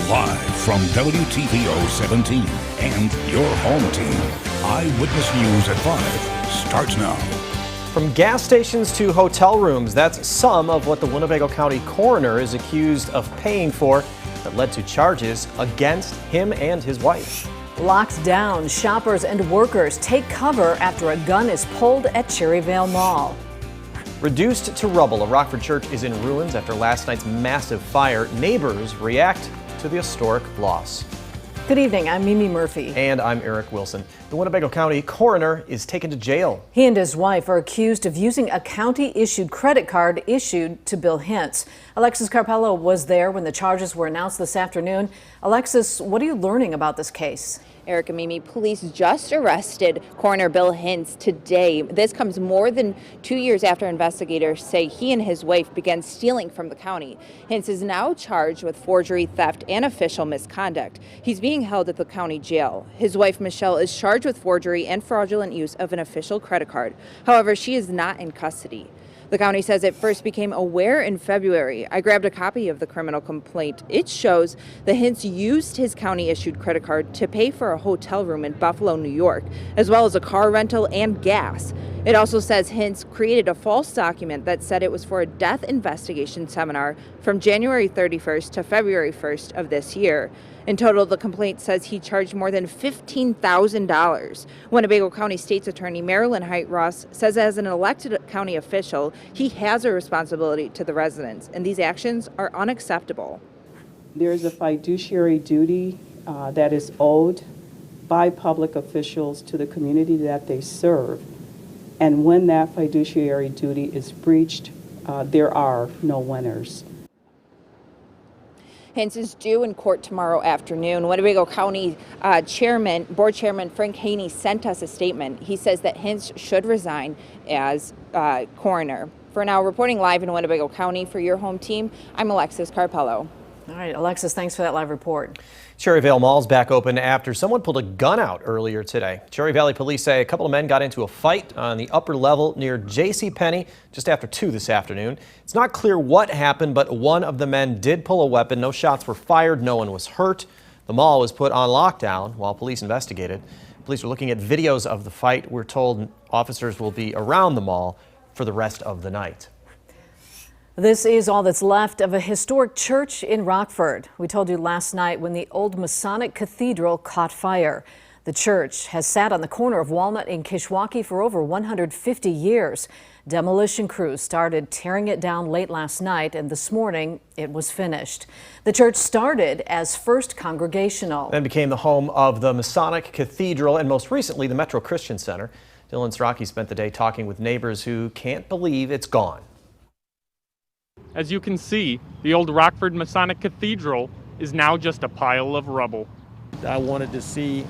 Live from WTVO 17 and your home team, Eyewitness News at 5 starts now. From gas stations to hotel rooms, that's some of what the Winnebago County Coroner is accused of paying for that led to charges against him and his wife. Locked down, shoppers and workers take cover after a gun is pulled at CherryVale Mall. Reduced to rubble, a Rockford church is in ruins after last night's massive fire. Neighbors react to the historic loss. Good evening, I'm Mimi Murphy. And I'm Eric Wilson. The Winnebago County Coroner is taken to jail. He and his wife are accused of using a county-issued credit card issued to Bill Hintz. Alexis Carpello was there when the charges were announced this afternoon. Alexis, what are you learning about this case? Eric and Mimi, police just arrested Coroner Bill Hintz today. This comes more than 2 years after investigators say he and his wife began stealing from the county. Hintz is now charged with forgery, theft, and official misconduct. He's being held at the county jail. His wife, Michelle, is charged with forgery and fraudulent use of an official credit card. However, she is not in custody. The county says it first became aware in February. I grabbed a copy of the criminal complaint. It shows that Hintz used his county-issued credit card to pay for a hotel room in Buffalo, New York, as well as a car rental and gas. It also says Hintz created a false document that said it was for a death investigation seminar from January 31st to February 1st of this year. In total, the complaint says he charged more than $15,000. Winnebago County State's Attorney Marilyn Height-Ross says as an elected county official, he has a responsibility to the residents, and these actions are unacceptable. There is a fiduciary duty that is owed by public officials to the community that they serve. And when that fiduciary duty is breached, there are no winners. Hintz is due in court tomorrow afternoon. Winnebago County Board Chairman Frank Haney sent us a statement. He says that Hintz should resign as coroner. For now, reporting live in Winnebago County for your home team, I'm Alexis Carpello. All right, Alexis, thanks for that live report. CherryVale Mall's back open after someone pulled a gun out earlier today. Cherry Valley police say a couple of men got into a fight on the upper level near JCPenney just after 2 this afternoon. It's not clear what happened, but one of the men did pull a weapon. No shots were fired. No one was hurt. The mall was put on lockdown while police investigated. Police are looking at videos of the fight. We're told officers will be around the mall for the rest of the night. This is all that's left of a historic church in Rockford. We told you last night when the old Masonic Cathedral caught fire. The church has sat on the corner of Walnut and Kishwaukee for over 150 years. Demolition crews started tearing it down late last night, and this morning it was finished. The church started as First Congregational. Then became the home of the Masonic Cathedral and most recently the Metro Christian Center. Dylan Strachey spent the day talking with neighbors who can't believe it's gone. As you can see, the old Rockford Masonic Cathedral is now just a pile of rubble. I wanted to see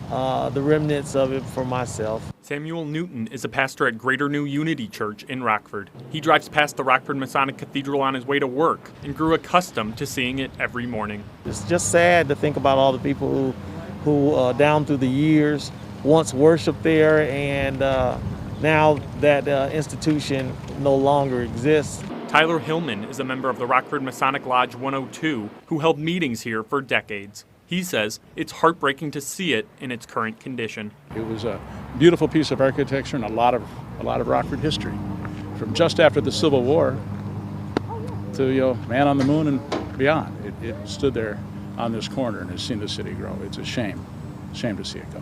the remnants of it for myself. Samuel Newton is a pastor at Greater New Unity Church in Rockford. He drives past the Rockford Masonic Cathedral on his way to work and grew accustomed to seeing it every morning. It's just sad to think about all the people who down through the years once worshiped there, and now that institution no longer exists. Tyler Hillman is a member of the Rockford Masonic Lodge 102 who held meetings here for decades. He says it's heartbreaking to see it in its current condition. It was a beautiful piece of architecture and a lot of Rockford history, from just after the Civil War to Man on the Moon and beyond. It stood there on this corner and has seen the city grow. It's a shame to see it go.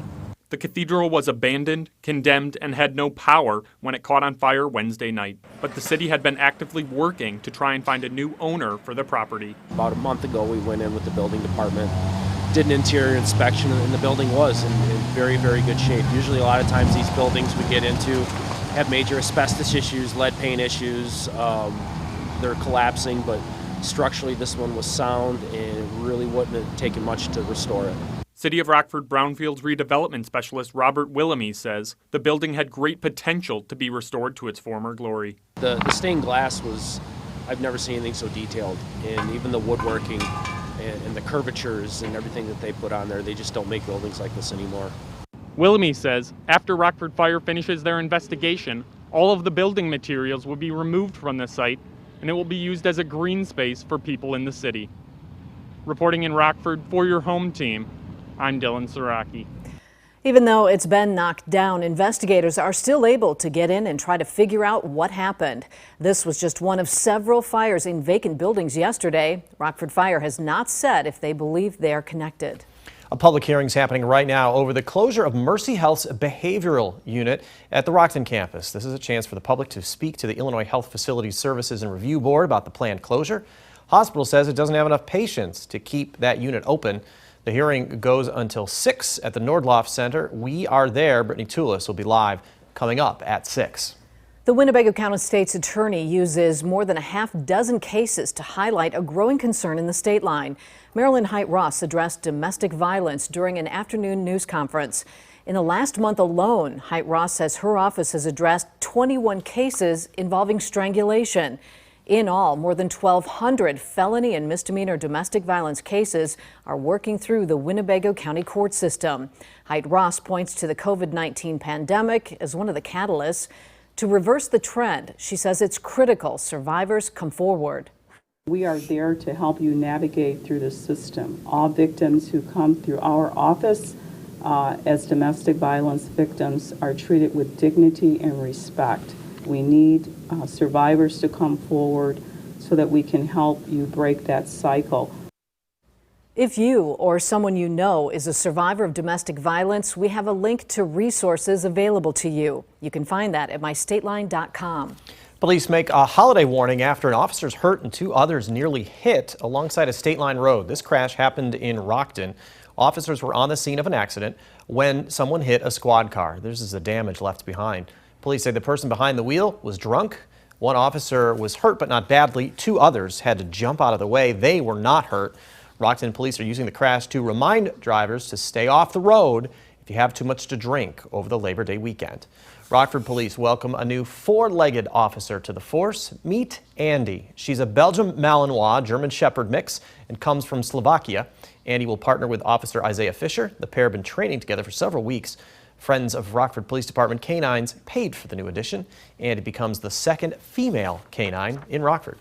The cathedral was abandoned, condemned, and had no power when it caught on fire Wednesday night. But the city had been actively working to try and find a new owner for the property. About a month ago, we went in with the building department, did an interior inspection, and the building was in very, very good shape. Usually a lot of times these buildings we get into have major asbestos issues, lead paint issues. They're collapsing, but structurally this one was sound and it really wouldn't have taken much to restore it. City of Rockford Brownfields redevelopment specialist Robert Willemie says the building had great potential to be restored to its former glory. The stained glass was, I've never seen anything so detailed, and even the woodworking and the curvatures and everything that they put on there, they just don't make buildings like this anymore. Willemie says after Rockford Fire finishes their investigation, all of the building materials will be removed from the site and it will be used as a green space for people in the city. Reporting in Rockford for your home team, I'm Dylan Saraki. Even though it's been knocked down, investigators are still able to get in and try to figure out what happened. This was just one of several fires in vacant buildings yesterday. Rockford Fire has not said if they believe they are connected. A public hearing is happening right now over the closure of Mercy Health's behavioral unit at the Rockton campus. This is a chance for the public to speak to the Illinois Health Facilities Services and Review Board about the planned closure. Hospital says it doesn't have enough patients to keep that unit open. The hearing goes until 6 at the Nordloff Center. We are there. Brittany Toulis will be live coming up at 6. The Winnebago County State's attorney uses more than a half dozen cases to highlight a growing concern in the state line. Marilyn Height-Ross addressed domestic violence during an afternoon news conference. In the last month alone, Height-Ross says her office has addressed 21 cases involving strangulation. In all, more than 1,200 felony and misdemeanor domestic violence cases are working through the Winnebago County court system. Height-Ross points to the COVID-19 pandemic as one of the catalysts. To reverse the trend, she says it's critical survivors come forward. We are there to help you navigate through the system. All victims who come through our office as domestic violence victims are treated with dignity and respect. We need survivors to come forward so that we can help you break that cycle. If you or someone you know is a survivor of domestic violence, we have a link to resources available to you. You can find that at mystateline.com. Police make a holiday warning after an officer's hurt and 2 others nearly hit alongside a state line road. This crash happened in Rockton. Officers were on the scene of an accident when someone hit a squad car. This is the damage left behind. Police say the person behind the wheel was drunk. 1 officer was hurt but not badly. 2 others had to jump out of the way. They were not hurt. Rockton police are using the crash to remind drivers to stay off the road if you have too much to drink over the Labor Day weekend. Rockford police welcome a new 4-legged officer to the force. Meet Andy. She's a Belgian Malinois German Shepherd mix and comes from Slovakia. Andy will partner with Officer Isaiah Fisher. The pair have been training together for several weeks. Friends of Rockford Police Department canines paid for the new addition. Andy becomes the 2nd female canine in Rockford.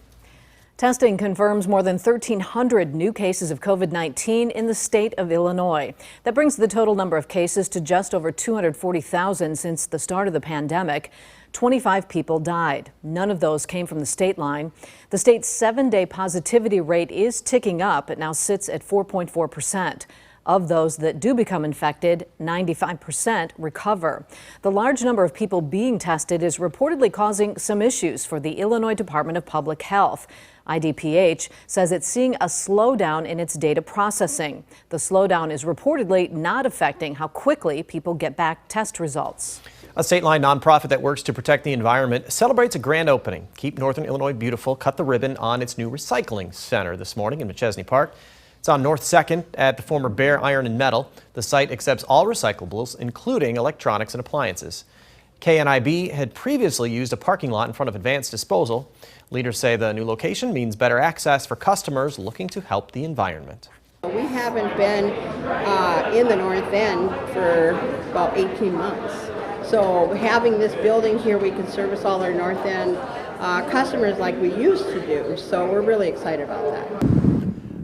Testing confirms more than 1,300 new cases of COVID-19 in the state of Illinois. That brings the total number of cases to just over 240,000 since the start of the pandemic. 25 people died. None of those came from the state line. The state's 7-day positivity rate is ticking up. It now sits at 4.4%. Of those that do become infected, 95% recover. The large number of people being tested is reportedly causing some issues for the Illinois Department of Public Health. IDPH says it's seeing a slowdown in its data processing. The slowdown is reportedly not affecting how quickly people get back test results. A state-line nonprofit that works to protect the environment celebrates a grand opening. Keep Northern Illinois Beautiful cut the ribbon on its new recycling center this morning in McChesney Park. It's on North 2nd at the former Bear Iron and Metal. The site accepts all recyclables, including electronics and appliances. KNIB had previously used a parking lot in front of Advanced Disposal. Leaders say the new location means better access for customers looking to help the environment. We haven't been in the North End for about 18 months. So having this building here, we can service all our North End customers like we used to do. So we're really excited about that.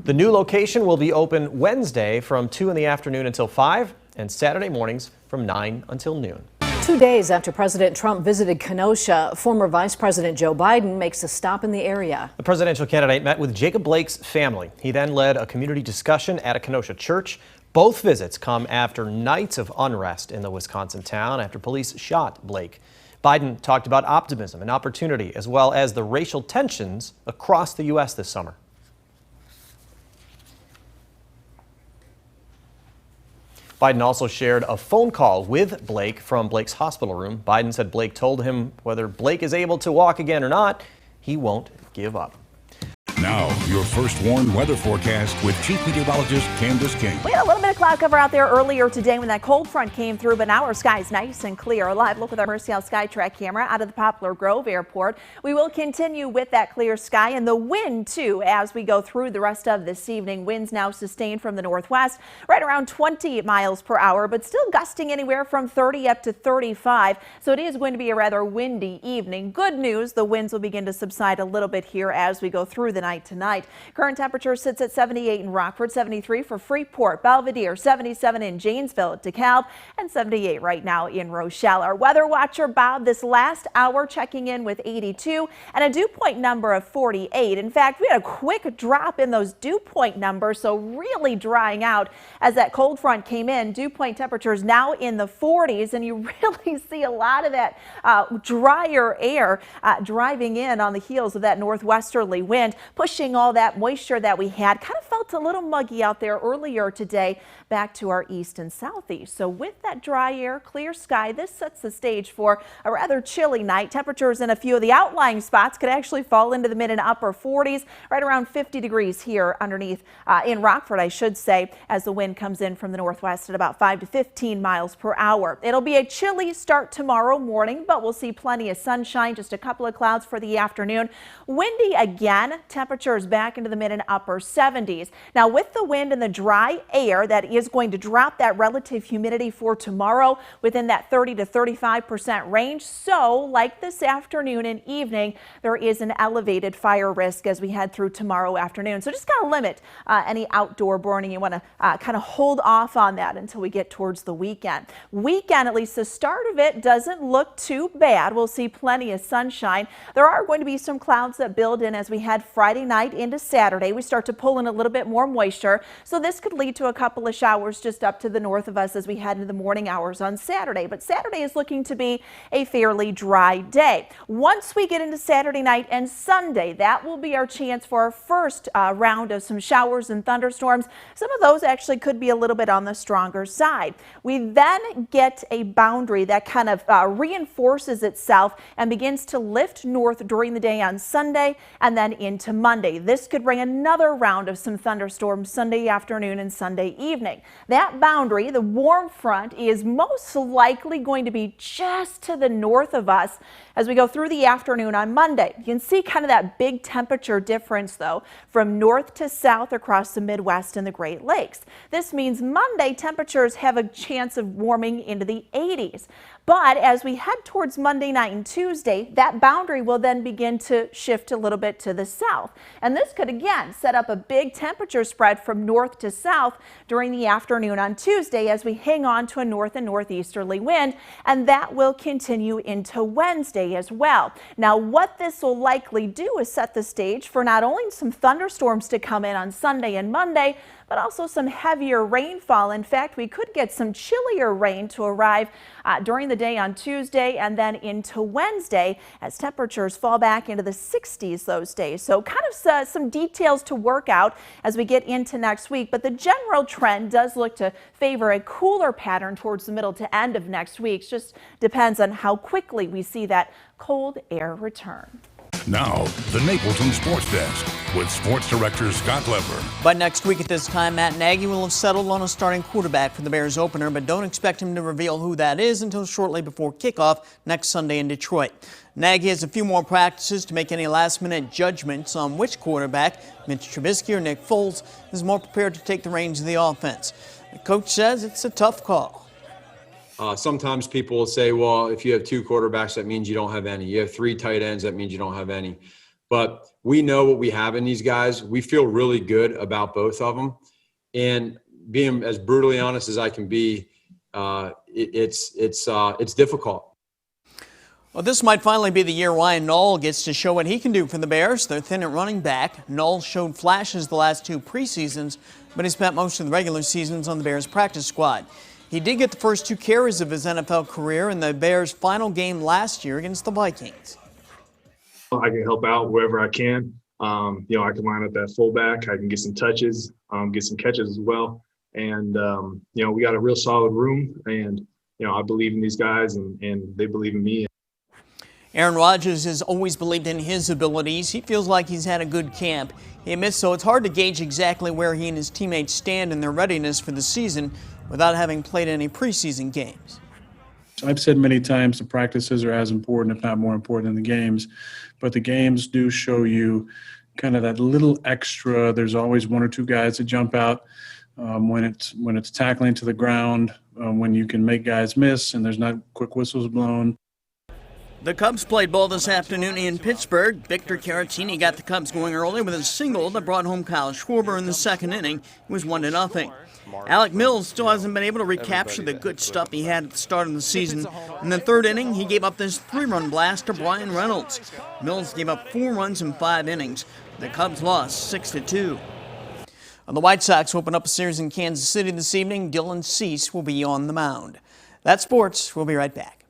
The new location will be open Wednesday from 2 in the afternoon until 5 and Saturday mornings from 9 until noon. 2 days after President Trump visited Kenosha, former Vice President Joe Biden makes a stop in the area. The presidential candidate met with Jacob Blake's family. He then led a community discussion at a Kenosha church. Both visits come after nights of unrest in the Wisconsin town after police shot Blake. Biden talked about optimism and opportunity as well as the racial tensions across the U.S. this summer. Biden also shared a phone call with Blake from Blake's hospital room. Biden said Blake told him whether Blake is able to walk again or not, he won't give up. Now, your first warned weather forecast with Chief Meteorologist Candace King. We had a little bit of cloud cover out there earlier today when that cold front came through, but now our sky is nice and clear. A live look with our Mercial SkyTrack camera out of the Poplar Grove Airport. We will continue with that clear sky and the wind, too, as we go through the rest of this evening. Winds now sustained from the northwest, right around 20 miles per hour, but still gusting anywhere from 30 up to 35. So it is going to be a rather windy evening. Good news, the winds will begin to subside a little bit here as we go through the night tonight. Current temperature sits at 78 in Rockford, 73 for Freeport, Belvedere, 77 in Janesville, DeKalb, and 78 right now in Rochelle. Our weather watcher Bob this last hour checking in with 82 and a dew point number of 48. In fact, we had a quick drop in those dew point numbers, so really drying out as that cold front came in. Dew point temperatures now in the 40s, and you really see a lot of that drier air driving in on the heels of that northwesterly wind, pushing all that moisture that we had. Kind of felt a little muggy out there earlier today back to our east and southeast. So with that dry air, clear sky, this sets the stage for a rather chilly night. Temperatures in a few of the outlying spots could actually fall into the mid and upper 40s, right around 50 degrees here underneath in Rockford, I should say, as the wind comes in from the northwest at about 5 to 15 miles per hour. It'll be a chilly start tomorrow morning, but we'll see plenty of sunshine, just a couple of clouds for the afternoon. Windy again, temperatures back into the mid and upper 70s. Now with the wind and the dry air, that is going to drop that relative humidity for tomorrow within that 30 to 35% range. So like this afternoon and evening, there is an elevated fire risk as we head through tomorrow afternoon. So just gotta limit any outdoor burning. You want to kind of hold off on that until we get towards the weekend. Weekend, at least the start of it, doesn't look too bad. We'll see plenty of sunshine. There are going to be some clouds that build in as we head Friday night into Saturday. We start to pull in a little bit more moisture, so this could lead to a couple of showers just up to the north of us as we head into the morning hours on Saturday. But Saturday is looking to be a fairly dry day. Once we get into Saturday night and Sunday, that will be our chance for our first round of some showers and thunderstorms. Some of those actually could be a little bit on the stronger side. We then get a boundary that kind of reinforces itself and begins to lift north during the day on Sunday and then into Monday. This could bring another round of some thunderstorms Sunday afternoon and Sunday evening. That boundary, the warm front, is most likely going to be just to the north of us as we go through the afternoon on Monday. You can see kind of that big temperature difference, though, from north to south across the Midwest and the Great Lakes. This means Monday temperatures have a chance of warming into the 80s. But as we head towards Monday night and Tuesday, that boundary will then begin to shift a little bit to the south. And this could again set up a big temperature spread from north to south during the afternoon on Tuesday as we hang on to a north and northeasterly wind, and that will continue into Wednesday as well. Now what this will likely do is set the stage for not only some thunderstorms to come in on Sunday and Monday, but also some heavier rainfall. In fact, we could get some chillier rain to arrive during the day on Tuesday and then into Wednesday as temperatures fall back into the 60s those days. So kind of some details to work out as we get into next week, but the general trend does look to favor a cooler pattern towards the middle to end of next week. It just depends on how quickly we see that cold air return. Now, the Napleton Sports Desk with Sports Director Scott Lever. By next week at this time, Matt Nagy will have settled on a starting quarterback for the Bears opener, but don't expect him to reveal who that is until shortly before kickoff next Sunday in Detroit. Nagy has a few more practices to make any last-minute judgments on which quarterback, Mitch Trubisky or Nick Foles, is more prepared to take the reins of the offense. The coach says it's a tough call. Sometimes people will say, well, if you have two quarterbacks, that means you don't have any. You have three tight ends, that means you don't have any. But we know what we have in these guys. We feel really good about both of them. And being as brutally honest as I can be, it's difficult. Well, this might finally be the year Ryan Nall gets to show what he can do for the Bears. They're thin at running back. Nall showed flashes the last two preseasons, but he spent most of the regular seasons on the Bears practice squad. He did get the first 2 carries of his NFL career in the Bears' final game last year against the Vikings. I can help out wherever I can. I can line up at fullback. I can get some touches, get some catches as well. And, we got a real solid room. And, I believe in these guys and they believe in me. Aaron Rodgers has always believed in his abilities. He feels like he's had a good camp. He admits, though, it's hard to gauge exactly where he and his teammates stand in their readiness for the season without having played any preseason games. I've said many times the practices are as important, if not more important, than the games. But the games do show you kind of that little extra. There's always one or two guys that jump out when it's tackling to the ground, when you can make guys miss and there's not quick whistles blown. The Cubs played ball this afternoon in Pittsburgh. Victor Caratini got the Cubs going early with a single that brought home Kyle Schwarber in the second inning. It was 1-0. Alec Mills still hasn't been able to recapture the good stuff he had at the start of the season. In the third inning, he gave up this 3-run blast to Brian Reynolds. Mills gave up 4 runs in 5 innings. The Cubs lost 6-2. The White Sox open up a series in Kansas City this evening. Dylan Cease will be on the mound. That's sports. We'll be right back.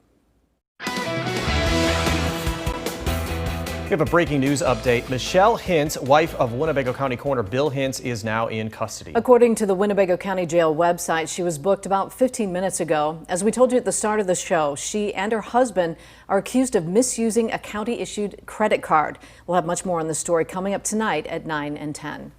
We have a breaking news update. Michelle Hintz, wife of Winnebago County Coroner Bill Hintz, is now in custody. According to the Winnebago County Jail website, she was booked about 15 minutes ago. As we told you at the start of the show, she and her husband are accused of misusing a county-issued credit card. We'll have much more on the story coming up tonight at 9 and 10.